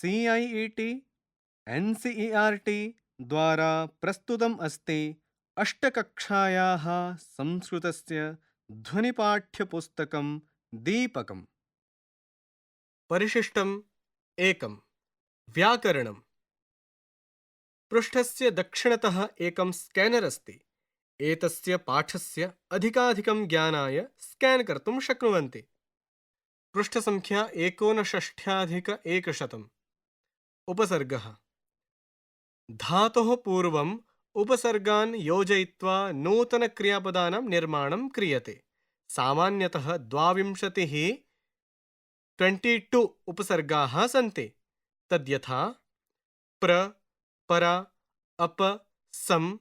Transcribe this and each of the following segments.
CIET NCERT द्वारा प्रस्तुतम् अस्ति अष्टकक्षायाः संस्कृतस्य ध्वनिपाठ्यपुस्तकं दीपकम्। परिशिष्टम् 1 व्याकरणम्। पृष्ठस्य दक्षिणतः एकं स्कैनर् अस्ति। एतस्य पाठस्य अधिकाधिकं ज्ञानाय स्कैन् कर्तुं शक्नुवन्ति। पृष्ठसङ्ख्या 69+100। उपसर्गः। धातोः पूर्वम् उपसर्गान् योजयित्वा नूतनक्रियापदानां निर्माणं क्रियते। सामान्यतः 22 उपसर्गाः सन्ति। तद्यथा प्र, पर, अप, सम,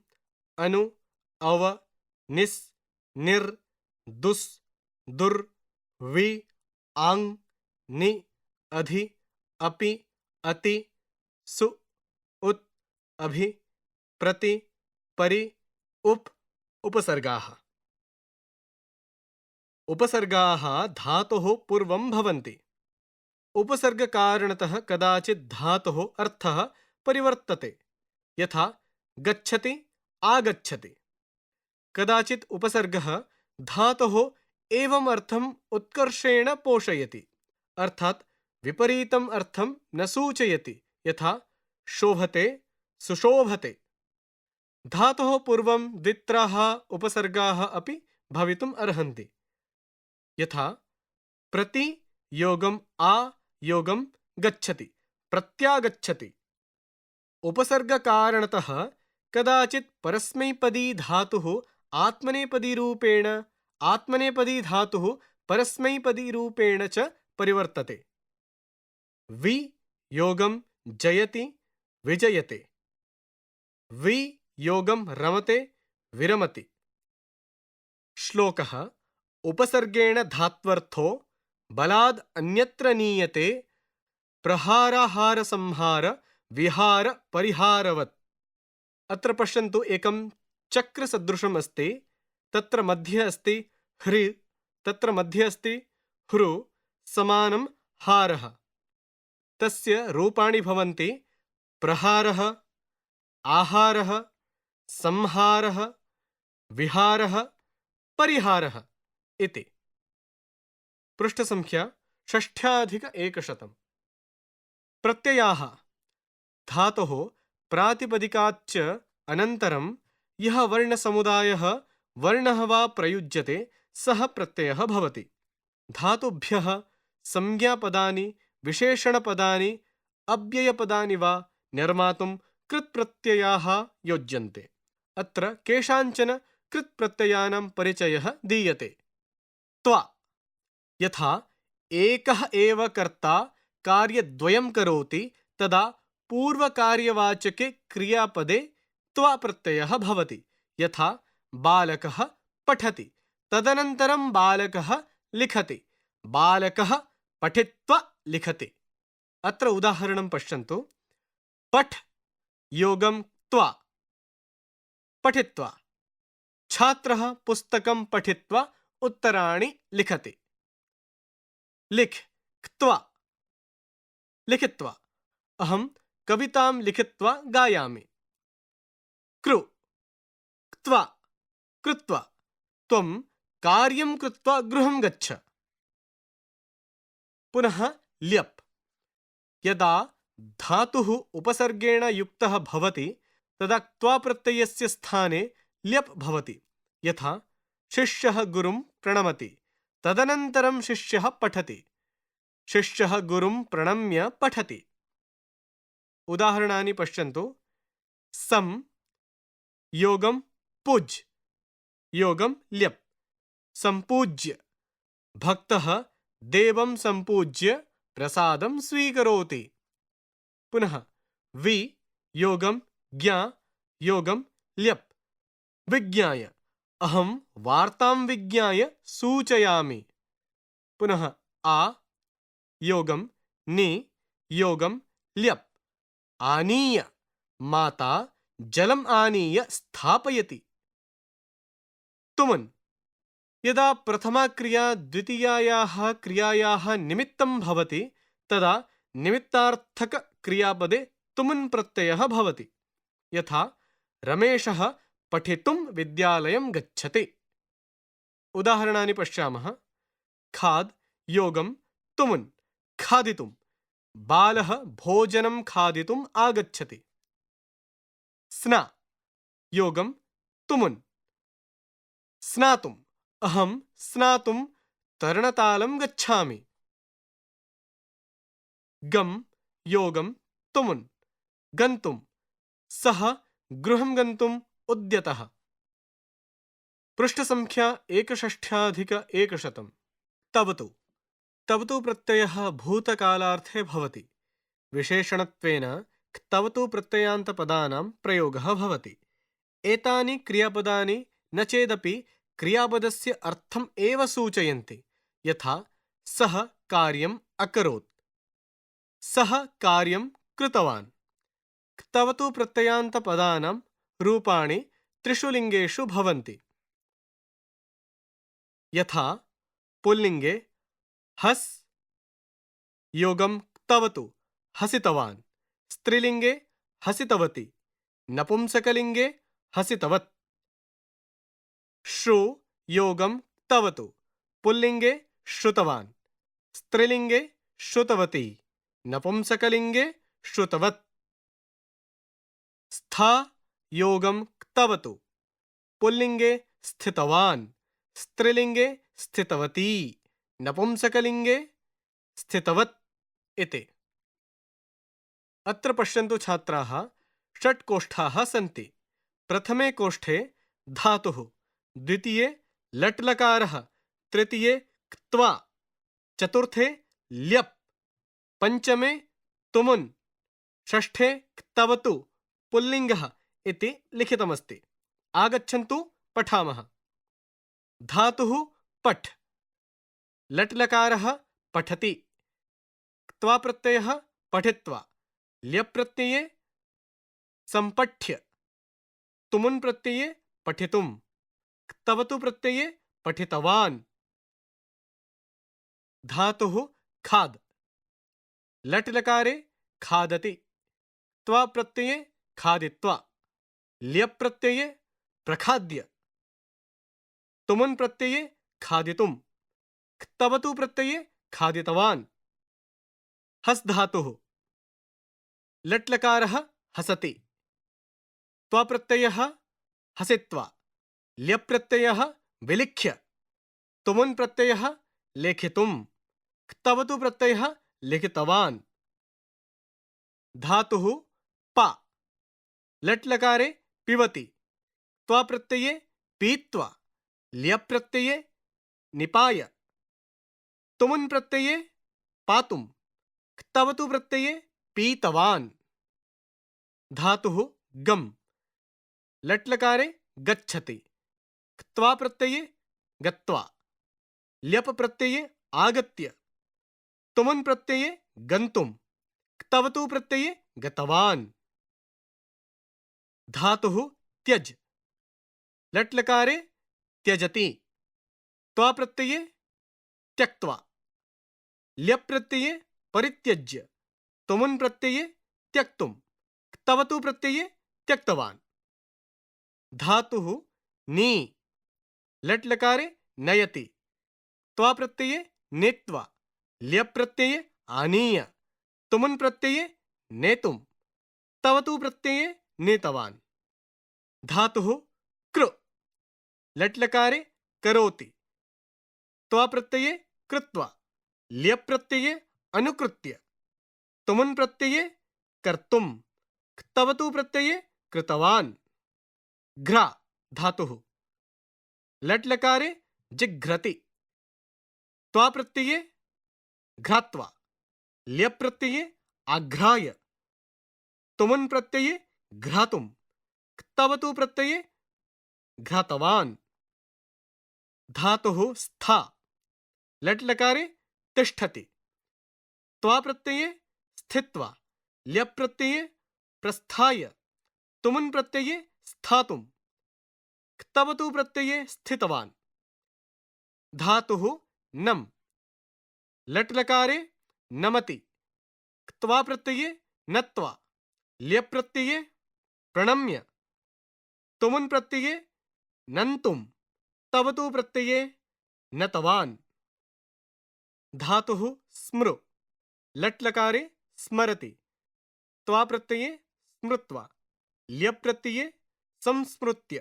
अनु, अव, निस्, निर्, दुस्, दुर्, वि, आङ्, नि, अधि, अपि, अति, सु, उत्, अभि, प्रति, परि, उप् उपसर्गाः। उपसर्गाः धातोः पूर्वं भवन्ति। उपसर्गकारणतः कदाचित् धातोः अर्थः परिवर्तते, यथा गच्छति, आगच्छति। कदाचित् उपसर्गः धातोः एवम् अर्थम् उत्कर्षेण पोषयति, अर्थात् विपरीतम् अर्थं न सूचयति, यथा शोभते, सुशोभते। धातोः पूर्वं द्वित्राः उपसर्गाः अपि भवितुम् अर्हन्ति, यथा प्रति योगम् आ योगं गच्छति, प्रत्यागच्छति। उपसर्गकारणतः कदाचित् परस्मैपदी धातुः आत्मनेपदीरूपेण, आत्मनेपदी धातुः परस्मैपदीरूपेण च परिवर्तते। वि योगं जयति, विजयते। वि योगं रमते, विरमति। श्लोकः। उपसर्गेण धात्वर्थो बलाद् अन्यत्र नीयते, प्रहाराहार संहार विहार परिहारवत्। अत्र पश्यन्तु, एकं चक्रसदृशम् अस्ति। तत्र मध्ये अस्ति ह्रि, तत्र मध्ये अस्ति ह्रु, समानं हारः। तस्य रूपाणि भवन्ति प्रहारः, आहारः, संहारः, विहारः, परिहारः इति। पृष्ठसङ्ख्या 6+100। प्रत्ययाः। धातोः प्रातिपदिकाच्च अनन्तरं यः वर्णसमुदायः वर्णः वा प्रयुज्यते सः प्रत्ययः भवति। धातुभ्यः संज्ञापदानि, विशेषणपदानि, अव्ययपदानि वा निर्मातुं कृत्प्रत्ययाः योज्यन्ते। अत्र केषाञ्चन कृत्प्रत्ययानां परिचयः दीयते। त्वा। यथा एकः एव कर्ता कार्यद्वयं करोति, तदा पूर्वकार्यवाचके क्रियापदे त्वा प्रत्ययः भवति। यथा बालकः पठति, तदनन्तरं बालकः लिखति, बालकः पठित्वा लिखति। अत्र उदाहरणं पश्यन्तु। पठ योगं त्वा, पठित्वा। छात्रः पुस्तकं पठित्वा उत्तराणि लिखति। लिख क्त्वा, लिखित्वा। अहं कवितां लिखित्वा गायामि। कृ क्त्वा, कृत्वा। त्वं कार्यं कृत्वा गृहं गच्छ। पुनः ल्यप्। यदा धातुः उपसर्गेण युक्तः भवति, तदा क्त्वा प्रत्ययस्य स्थाने ल्यप् भवति। यथा शिष्यः गुरुं प्रणमति, तदनन्तरं शिष्यः पठति, शिष्यः गुरुं प्रणम्य पठति। उदाहरणानि पश्यन्तु। सं योगं पुज्, योगं ल्यप्, सम्पूज्य। भक्तः देवं सम्पूज्य प्रसादं स्वीकरोति। पुनः वि योगं ज्ञा, योगं ल्यप्, विज्ञाय। अहं वार्तां विज्ञाय सूचयामि। पुनः आ योगं नि, योगं ल्यप्, आनीय। माता जलम् आनीय स्थापयति। तुमुन्। यदा प्रथमा क्रिया द्वितीयायाः क्रियायाः निमित्तं भवति, तदा निमित्तार्थक क्रियापदे तुमुन् प्रत्ययः भवति। यथा रमेशः पठितुं विद्यालयं गच्छति। उदाहरणानि पश्यामः। खाद् योगं तुमुन् खादितुं, बालः भोजनं खादितुम् आगच्छति। स्ना योगं तुमुन् स्नातुम्, अहं स्नातुं तरणतालं गच्छामि। गम् योगं तुमुन् गन्तुं, सः गृहं गन्तुम् उद्यतः। पृष्ठसङ्ख्या 61,100। तवतु तवतु प्रत्ययः भूतकालार्थे भवति। विशेषणत्वेन क्तवतु प्रत्ययान्तपदानां प्रयोगः भवति। एतानि क्रियापदानि न चेदपि क्रियापदस्य अर्थम् एव सूचयन्ति। यथा सः कार्यम् अकरोत्, सः कार्यं कृतवान्। क्तवतु प्रत्ययान्तपदानां रूपाणि त्रिषु लिङ्गेषु भवन्ति। यथा पुल्लिङ्गे हस् योगं क्तवतु हसितवान्, स्त्रीलिङ्गे हसितवती, नपुंसकलिङ्गे हसितवत्। श्रु योगं क्तवतु पुल्लिङ्गे श्रुतवान्, स्त्रीलिङ्गे श्रुतवती, नपुंसकलिङ्गे श्रुतवत्। स्था योगं क्तवतु पुल्लिङ्गे स्थितवान्, स्त्रीलिङ्गे स्थितवती, नपुंसकलिङ्गे स्थितवत् इति। अत्र पश्यन्तु छात्राः, 6 कोष्ठाः सन्ति। प्रथमे कोष्ठे धातुः, द्वितीये लट्लकारः, तृतीये क्त्वा, चतुर्थे ल्यप्, पञ्चमे तुमुन्, षष्ठे क्तवतु पुल्लिङ्गः इति लिखितमस्ति। आगच्छन्तु पठामः। धातुः पठ्, लट्लकारः पठति, क्त्वा प्रत्ययः पठित्वा, ल्यप् प्रत्यये सम्पठ्य, तुमुन् प्रत्यये पठितुं, क्तवतु प्रत्यये पठितवान्। धातुः खाद्, लट्लकारे खादति, क्त्वा प्रत्यये खादित्वा, ल्यप् प्रत्यये प्रखाद्य, तुमुन् प्रत्यये खादितुं, क्तवतु प्रत्यये खादितवान्। हस् धातुः, लट्लकारः हसति, त्वा प्रत्ययः हसित्वा, ल्यप् प्रत्ययः विलिख्य, तुमुन् प्रत्ययः लेखितुं, क्तवतु प्रत्ययः लिखितवान्। धातुः पा, लट्लकारे पिबति, त्वा प्रत्यये पीत्वा, ल्यप् प्रत्यये निपाय, तुमुन् प्रत्यये पातुं, क्तवतु प्रत्यये पीतवान्। धातुः गम्, लट्लकारे गच्छति, क्त्वा प्रत्यये गत्वा, ल्यप् प्रत्यये आगत्य, तुमुन् प्रत्यये गन्तुं, क्तवतु प्रत्यये गतवान्। धातुः त्यज्, लट्लकारे त्यजति, त्वा प्रत्यये त्यक्त्वा, ल्यप् प्रत्यये परित्यज्य, तुमुन् प्रत्यये त्यक्तुं, क्तवतु प्रत्यये त्यक्तवान्। धातुः नी, लट्लकारे नयति, त्वा प्रत्यये नेत्वा, ल्यप् प्रत्यये आनीय, तुमुन् प्रत्यये नेतुं, क्तवतु प्रत्यये नेतवान्। धातुः कृ, लट्लकारे करोति, त्वा प्रत्यये कृत्वा, ल्यप् प्रत्यये अनुकृत्य, तुमुन् प्रत्यये कर्तुं, क्तवतु प्रत्यये कृतवान्। घ्रा धातुः, लट्लकारे जिघ्रति, त्वा प्रत्यये घ्रात्वा, ल्यप् प्रत्यये आघ्राय, तुमुन् प्रत्यये घ्रातुं, क्तवतु प्रत्यये घ्रातवान्। धातुः स्था, लट्लकारे तिष्ठति, त्वा प्रत्यये स्थित्वा, ल्यप् प्रत्यये प्रस्थाय, तुमुन् प्रत्यये स्थातुं, क्तवतु प्रत्यये स्थितवान्। धातुः नम्, लट्लकारे नमति, क्त्वा प्रत्यये नत्वा, ल्यप् प्रत्यये प्रणम्य, तुमुन् प्रत्यये नन्तुम, तवतु प्रत्यये नतवान्। धातुः स्मृ, लट्लकारे स्मरति, त्वा प्रत्यये स्मृत्वा, ल्यप् प्रत्यये संस्मृत्य,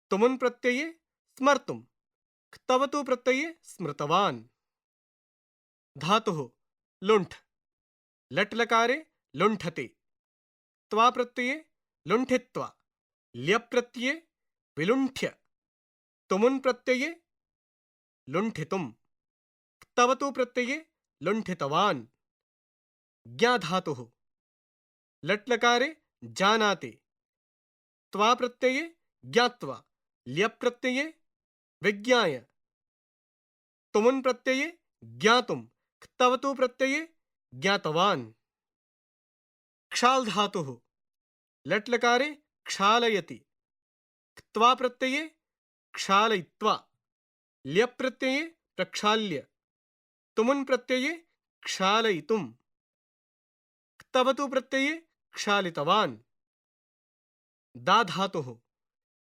तुमुन् प्रत्यये स्मर्तुं, क्तवतु प्रत्यये स्मृतवान्। धातुः लुण्ठ, लट्लकारे लुण्ठति, त्वा प्रत्यये लुण्ठित्वा, ल्यप् प्रत्यये विलुण्ठ्य, तुमुन् प्रत्यये लुण्ठितुं, क्तवतु प्रत्यये लुण्ठितवान्। ज्ञा धातुः लट्लकारे जानाति, त्वा प्रत्यये ज्ञात्वा, ल्यप् प्रत्यये विज्ञाय, तुमुन् प्रत्यये ज्ञातुं, क्तवतु प्रत्यये ज्ञातवान्। क्षाल धातुः लट्लकारे क्षालयति, क्त्वा प्रत्यये क्षालयित्वा, ल्यप् प्रत्यये प्रक्षाल्य, तुमुन् प्रत्यये क्षालयितुं, क्तवतु प्रत्यये क्षालितवान्। दा धातुः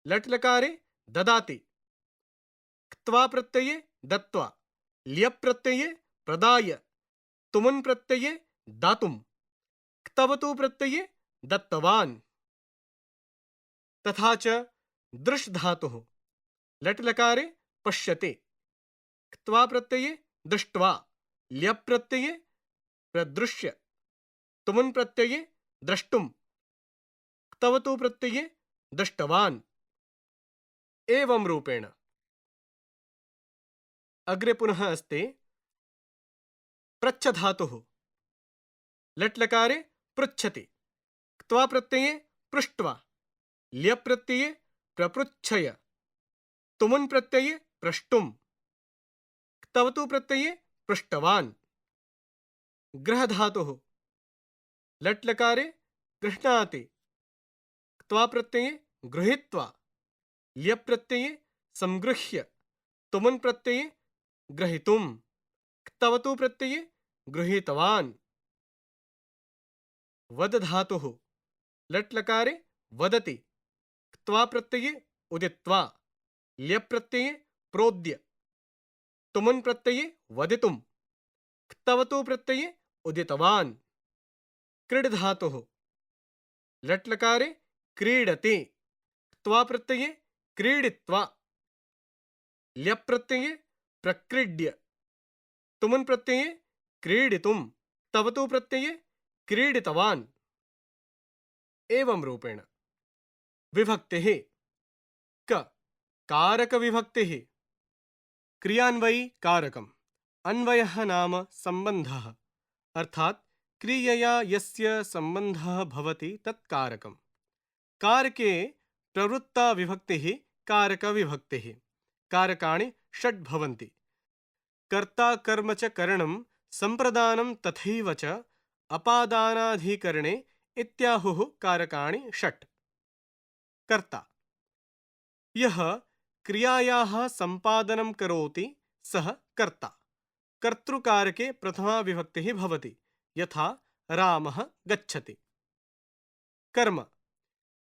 लट्लकारे ददाति, क्त्वा प्रत्यये दत्वा, ल्यप् प्रत्यये प्रदाय, तुमुन् प्रत्यये दातुं, क्तवतु प्रत्यये दत्तवान्। तथा च दृश् धातुः लट्लकारे पश्यति, क्त्वा प्रत्यये दृष्ट्वा, ल्यप् प्रत्यये प्रदृश्य, तुमुन् प्रत्यये द्रष्टुं, क्तवतु प्रत्यये दृष्टवान्। एवं रूपेण अग्रे पुनः अस्ति पृच्छ धातुः लट्लकारे पृच्छति, क्त्वा प्रत्यये पृष्ट्वा, ल्यप् प्रत्यये प्रपृच्छय, तुमुन् प्रत्यये प्रष्टुं, क्तवतु प्रत्यये पृष्टवान्। गृह धातुः लट्लकारे गृह्णाति, क्त्वा प्रत्यये गृहीत्वा, ल्यप् प्रत्यये संगृह्य, तुमुन् प्रत्यये ग्रहीतुं, क्तवतु प्रत्यये गृहीतवान्। वद धातुः लट्लकारे वदति, क्त्वा प्रत्यये उदित्वा, ल्यप् प्रत्यये प्रोद्य, तुमुन् प्रत्यये वदितुं, क्तवतु प्रत्यये उदितवान्। क्रीड धातुः लट्लकारे क्रीडति, क्त्वा प्रत्यये क्रीडित्वा, ल्यप् प्रत्यये प्रक्रीड्य, तुमुन् प्रत्यये क्रीडितुं, क्तवतु प्रत्यये क्रीडितवान्। एवं रूपेण विभक्तिः क कारक विभक्तिः क्रियान्वयी कारकम्। अन्वयः नाम सम्बन्धः, अर्थात् क्रियया यस्य सम्बन्धः भवति तत् कारकम्। कारके प्रवृत्ता विभक्तिः कारक विभक्तिः। कारकाणि षड् भवन्ति। कर्ता कर्म च करणं संप्रदानं तथैव च अपादानाधिकरणे इत्याहुः कारकाणि षट्। कर्ता यः क्रियायाः संपादनं करोति सः कर्ता। कर्तृकारके प्रथमा विभक्तिः भवति, यथा रामः गच्छति। कर्म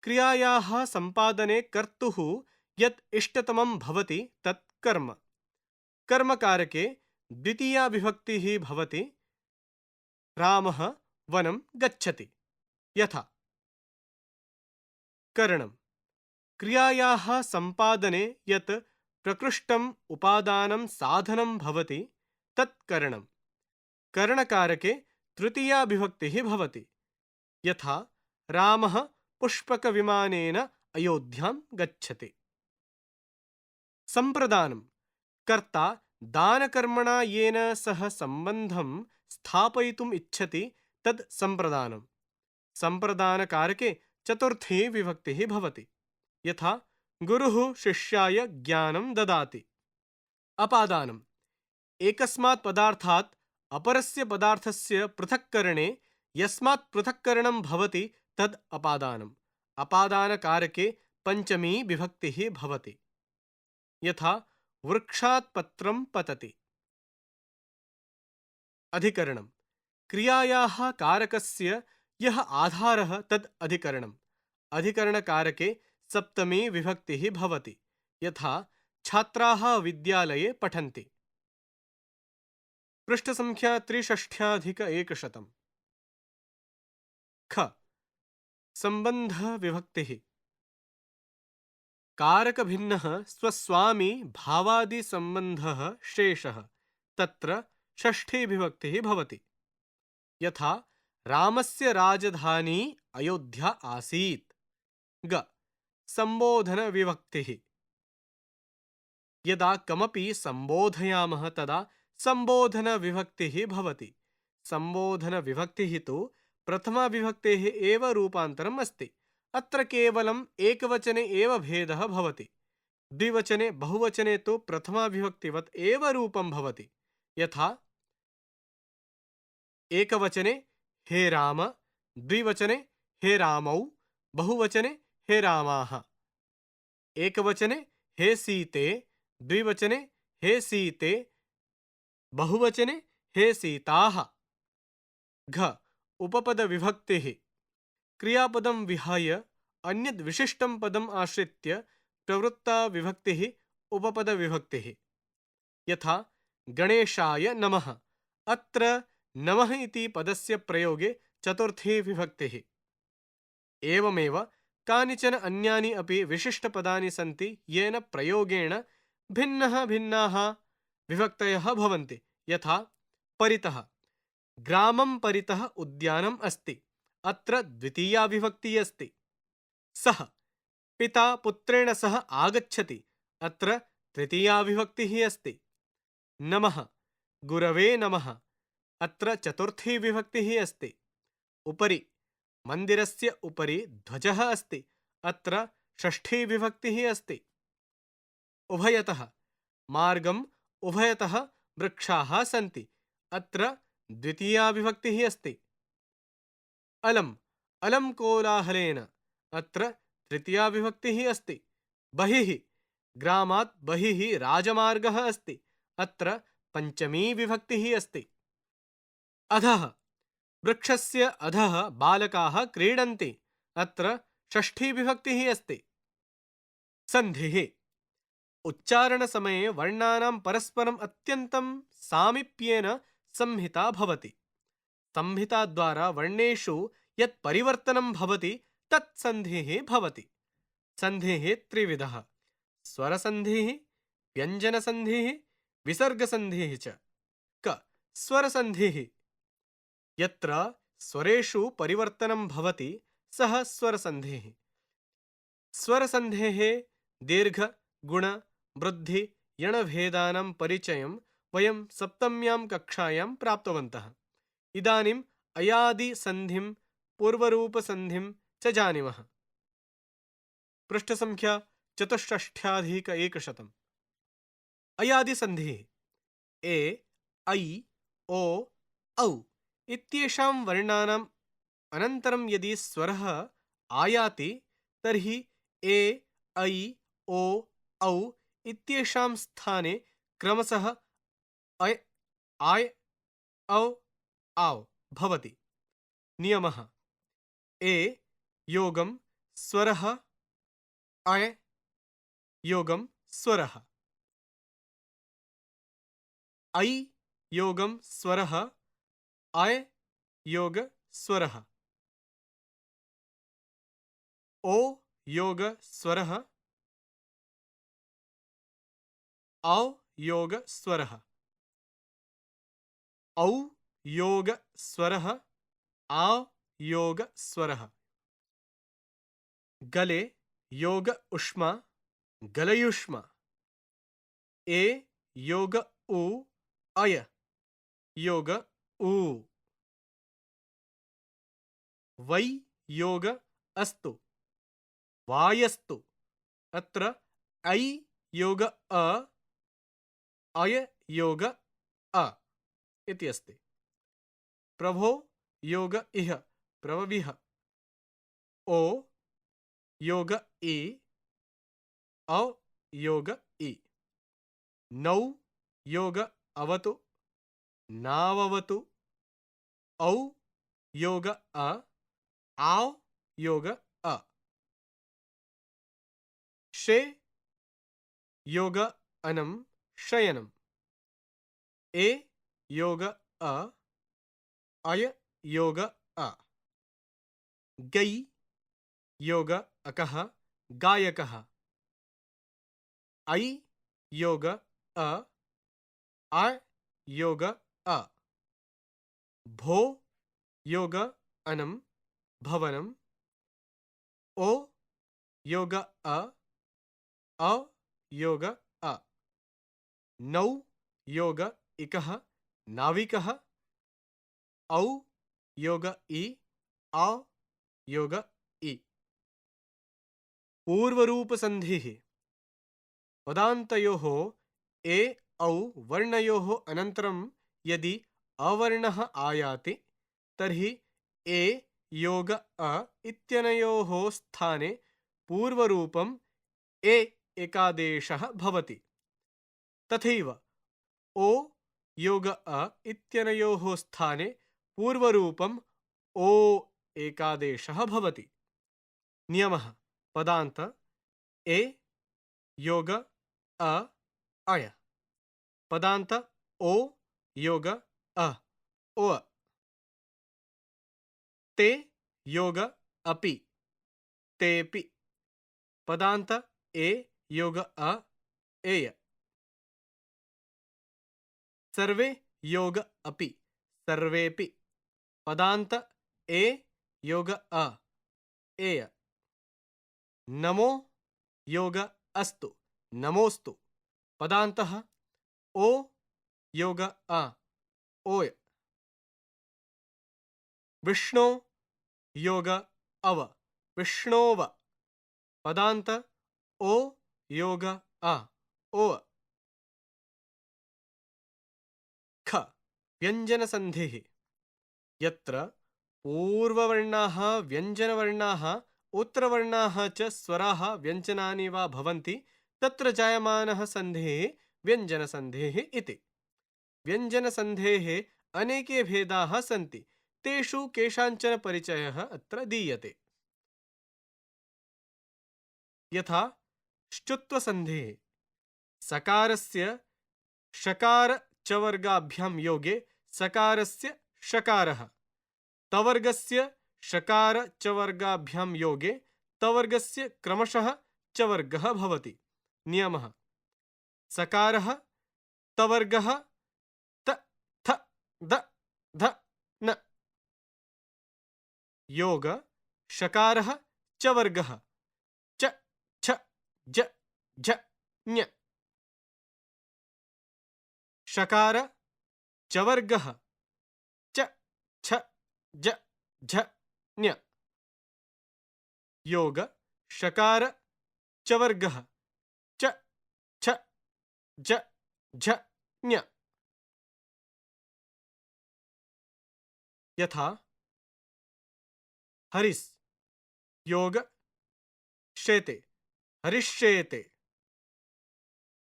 क्रियायाः संपादने कर्तुः यत् इष्टतमं भवति तत् कर्म। कर्मकारके द्वितीया विभक्तिः भवति, रामः वनं गच्छति। यथा करणं क्रियायाः संपादने यत् प्रकृष्टम् उपादानं साधनं भवति तत् करणम्। करणकारके तृतीया विभक्तिः भवति, यथा रामः पुष्पकविमानेन अयोध्यां गच्छति। संप्रदानं कर्ता दानकर्मणा येन सह सम्बन्धं स्थापयितुम् इच्छति तद् संप्रदानम्। संप्रदानकारके चतुर्थी विभक्तिः भवति, यथा गुरुः शिष्याय ज्ञानं ददाति। अपादानम् एकस्मात् पदार्थात् अपरस्य पदार्थस्य पृथक्करणे यस्मात् पृथक्करणं भवति तद् अपादानम्। अपादानकारके पंचमी विभक्तिः भवति, यथा वृक्षात् पत्रं पतति। अधिकरणम् क्रियायाः कारकस्य यः आधारः तद् अधिकरणम्। अधिकरणकारके सप्तमी विभक्तिः भवति, यथा छात्राः विद्यालये पठन्ति। पृष्ठसङ्ख्या 63 ख सम्बन्धविभक्तिः। कारकभिन्नः स्वस्वामी भावादिसम्बन्धः शेषः, तत्र षष्ठी विभक्तिः भवति, यथा रामस्य राजधानी अयोध्या आसीत्। ग सम्बोधनविभक्तिः। यदा कमपि सम्बोधयामः तदा सम्बोधनविभक्तिः भवति। सम्बोधनविभक्तिः तु प्रथमाविभक्तेः एव रूपान्तरम् अस्ति। अत्र केवलम् एकवचने एव भेदः भवति। द्विवचने बहुवचने तु प्रथमाविभक्तिवत् एव रूपं भवति, यथा एकवचने हे राम, द्विवचने हे रामौ, बहुवचने हे रामाः। एकवचने हे सीते, द्विवचने हे सीते, बहुवचने हे सीताः। घ उपपदविभक्तिः। क्रियापदं विहाय अन्यद् विशिष्टं पदम् आश्रित्य प्रवृत्ता विभक्तिः उपपदविभक्तिः, यथा गणेशाय नमः। अत्र नमः इति पदस्य प्रयोगे चतुर्थी विभक्तिः। एवमेव कानिचन अन्यानि अपि विशिष्टपदानि सन्ति येन प्रयोगेण भिन्नाः विभक्तयः भवन्ति, यथा परितः। ग्रामं परितः उद्यानम् अस्ति। अत्र द्वितीया विभक्तिः अस्ति। सः पिता पुत्रेण सह आगच्छति। अत्र तृतीया विभक्तिः अस्ति। नमः गुरवे नमः। अत्र चतुर्थी विभक्तिः अस्ति। उपरि मन्दिरस्य उपरि ध्वजः अस्ति। अत्र षष्ठी विभक्तिः अस्ति। उभयतः मार्गम् उभयतः वृक्षाः सन्ति। अत्र द्वितीया विभक्तिः अस्ति। अलम् अलम् कोलाहलेन। अत्र तृतीया विभक्तिः अस्ति। बहिः ग्रामात् बहिः राजमार्गः अस्ति। अत्र पञ्चमी विभक्तिः अस्ति। अधः वृक्षस्य अधः बालकाः क्रीडन्ति। अत्र षष्ठी विभक्तिः अस्ति। सन्धिः उच्चारणसमये वर्णानां परस्परम् अत्यन्तं सामीप्येन संहिता भवति। संहिताद्वारा वर्णेषु यत् परिवर्तनं भवति तत् सन्धिः भवति। सन्धिः त्रिविधः: स्वरसन्धिः, व्यञ्जनसन्धिः, विसर्गसन्धिः च। क स्वरसन्धिः। यत्र स्वरेषु परिवर्तनं भवति सः स्वरसन्धिः। स्वरसन्धेः दीर्घ, गुण, वृद्धि, यणभेदानां परिचयं वयं सप्तम्यां कक्षायां प्राप्तवन्तः। इदानीम् अयादिसन्धिं, पूर्वरूपसन्धिं च जानीमः। पृष्ठसङ्ख्या 64 अयादिसन्धिः। ए, ऐ, ओ, औ इत्येषां वर्णानाम् अनन्तरं यदि स्वरः आयाति तर्हि ए, ऐ, ओ, औ इत्येषां स्थाने क्रमशः अय, आय, औ, आव् भवति। नियमः: ए योगं स्वरः, अय योगं स्वरः, ऐ योगं स्वरः, अय योग स्वरः, ओ योग स्वरः, औ योग स्वरः, औ योग स्वरः, आव योग स्वरः। गले योग उष्मा, गलयुष्मा। ए योग उ, अय योग ऊ। वै योग अस्तु, वायस्तु। अत्र ऐ योग अ, अय योग अ इति अस्ति। प्रभो योग इह, प्रभविः। ओ योग इ, औ योग इ। नौ योग अवतु, नाववतु। औ योग अ, आव योग अ, शे योग अनम शयनम, ए योग अ, अय योग अ, गै योग अकः गायकः, ऐ योग अ, आ योग अ, भो योग अनम भवनम, ओ योग अ योग अ, नौ योग इकः नाविकः, औ योग इ, आ योग इ। पूर्वरूप संधिः पदान्तयोः ए औ वर्णयोः अनन्तरं यदि अवर्णः आयाति तर्हि ए योग अ इत्यनयोः स्थाने पूर्वरूपम् ए एकादेशः भवति। तथैव ओ योग अ इत्यनयोः स्थाने पूर्वरूपम् ओ एकादेशः भवति। नियमः पदान्त ए योग अ अय, पदान्त ओ योग अ ओ, ते योग अपि तेपि, पदान्त ए योग अ एय, सर्वे योग अपि सर्वेपि, पदान्त ए योग अ एय, नमो योग अस्तु नमोस्तु, पदान्तः ओ योग अ ओय, विष्णो योग अव विष्णोव, पदान्त ओ योग अ ओ, ख व्यञ्जनसन्धिः यत्र पूर्ववर्णाः व्यञ्जनवर्णाः उत्तरवर्णाः च स्वराः व्यञ्जनानि वा भवन्ति तत्र जायमानः सन्धिः व्यञ्जनसन्धिः इति। व्यञ्जनसन्धेः अनेके भेदाः सन्ति, तेषु केषाञ्चन परिचयः अत्र दीयते। यथा श्चुत्वसन्धिः सकारस्य षकार च वर्गाभ्यां योगे सकारस्य षकारः, तवर्गस्य षकार च वर्गाभ्यां योगे तवर्गस्य क्रमशः च वर्गः भवति। नियमः सकारः तवर्गः त थ द ध न, योग षकारः च वर्गः च छ ज झ ञ, षकार च वर्गः च छ ज झ ञ, योग षकार च वर्गः च छ ज झ ञ। यथा हरिस् योग शेते हरिष्येते,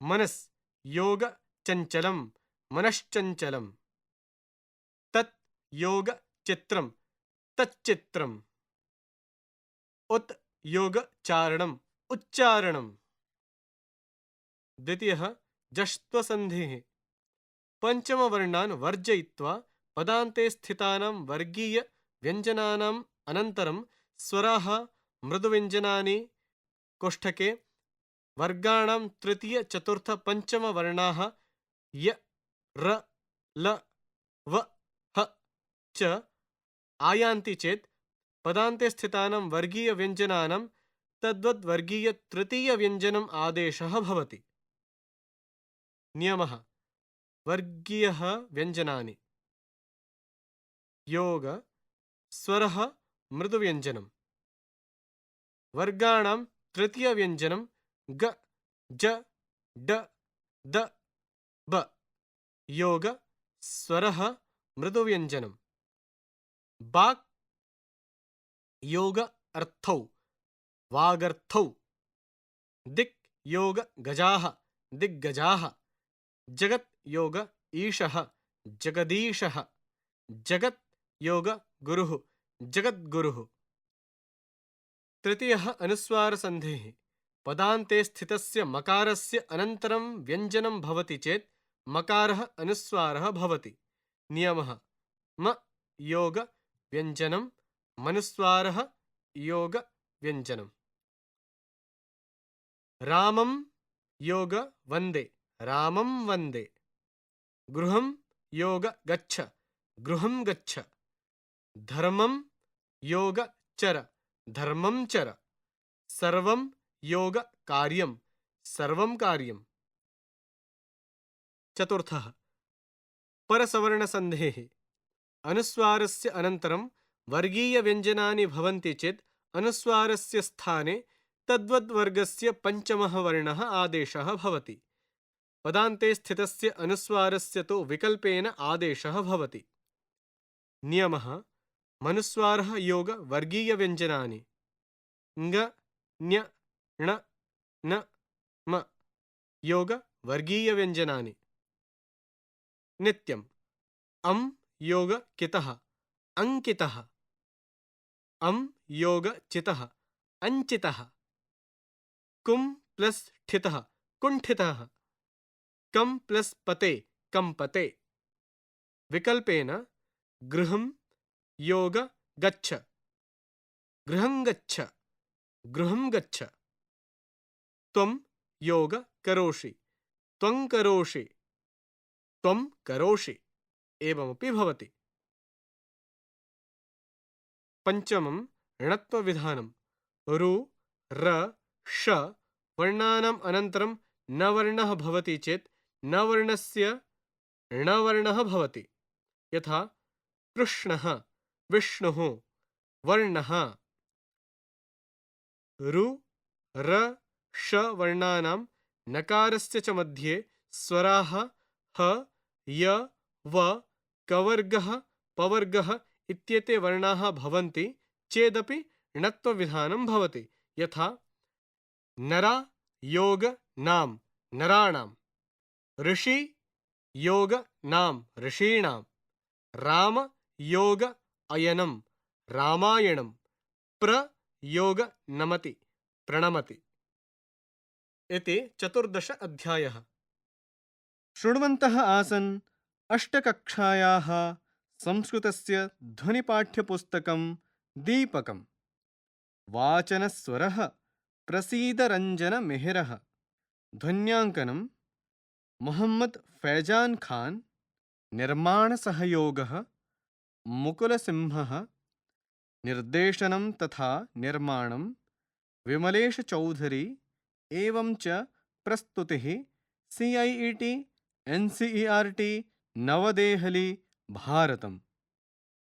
मनस् योग चञ्चलं मनश्चञ्चलम्, तत् योग चित्रं तच्चित्रम्, उत् योग चारणम् उच्चारणम्। द्वितीयः जश्त्वसन्धिः पञ्चमवर्णान् वर्जयित्वा पदान्ते स्थितानां वर्गीय व्यञ्जनानाम् अनन्तरं स्वराः मृदुव्यञ्जनानि कोष्ठके वर्गाणां तृतीय चतुर्थ पंचम वर्णाः य र ल व ह च आयान्ति चेत् पदान्ते स्थितानां वर्गीय व्यञ्जनानां तद्वद् वर्गीय तृतीय व्यञ्जनम् आदेशः भवति। नियमः वर्गीयः व्यञ्जनानि योग स्वरः मृदुव्यञ्जनम्, वर्गाणां तृतीय व्यञ्जनं ग ज ड द ब, योग स्वरः मृदुव्यञ्जनम्, बाक् योग अर्थौ वागर्थौ, दिक् योग गजाः दिग्गजाः, जगत् योग ईशः जगदीशः, जगत् योग गुरुः जगद्गुरुः। तृतीयः अनुस्वारसन्धेः पदान्ते स्थितस्य मकारस्य अनन्तरं व्यञ्जनं भवति चेत् मकारः अनुस्वारः भवति। नियमः म योग व्यञ्जनं मनुस्वारः योग व्यञ्जनम्। रामं योग वन्दे रामं वन्दे। गृहं योग गच्छ गृहं गच्छ। धर्मं योग चर धर्मं चर। सर्वं योग कार्यं सर्वं कार्यम्। चतुर्थः परसवर्णसन्धेः अनुस्वारस्य अनन्तरं वर्गीयव्यञ्जनानि भवन्ति चेत् अनुस्वारस्य स्थाने तद्वद्वर्गस्य पञ्चमः वर्णः आदेशः भवति। पदान्ते स्थितस्य अनुस्वारस्य तु विकल्पेन आदेशः भवति। नियमः मनुस्वारः योग वर्गीयव्यञ्जनानि ङ ञ ण न म योग वर्गीयव्यञ्जनानि। नित्यम् अं योग कितः अंकितः। अं योग चितः अंचितः। कुं प्लस ठितः कुंठितः। कं प्लस पते कंपते। विकल्पेन गृहं योग गच्छ गृहं गच्छ गृहं गच्छ। त्वं योग करोषि त्वं करोषि त्वं करोषि एवमपि भवति। पंचमं णत्वविधानं रु र श वर्णानाम् अनन्तरं न वर्णः भवति चेत् न वर्णस्य ण वर्णः भवति। यथा कृष्णः विष्णुः वर्णः। रु र श वर्णानां नकारस्य च मध्ये स्वराः ह य व कवर्गः पवर्गः इत्येते वर्णाः भवन्ति चेदपि णत्वविधानं भवति। यथा नरा योग नाम नराणां। ऋषि योग नाम ऋषीणां। राम योग अयनं रामायणं। प्रयोग नमति प्रणमति। इति 14 अध्यायः। शृण्वन्तः आसन् अष्टकक्षायाः संस्कृतस्य ध्वनिपाठ्यपुस्तकं दीपकम्। वाचनस्वरः प्रसीदरञ्जनमेहरः। ध्वन्याङ्कनं मोहम्मद् फैजान् खान्। निर्माणसहयोगः मुकुलसिंहः। निर्देशनं तथा निर्माणं विमलेशचौधरी। एवं च प्रस्तुतिः CIET NCERT नवदेहली भारतम्।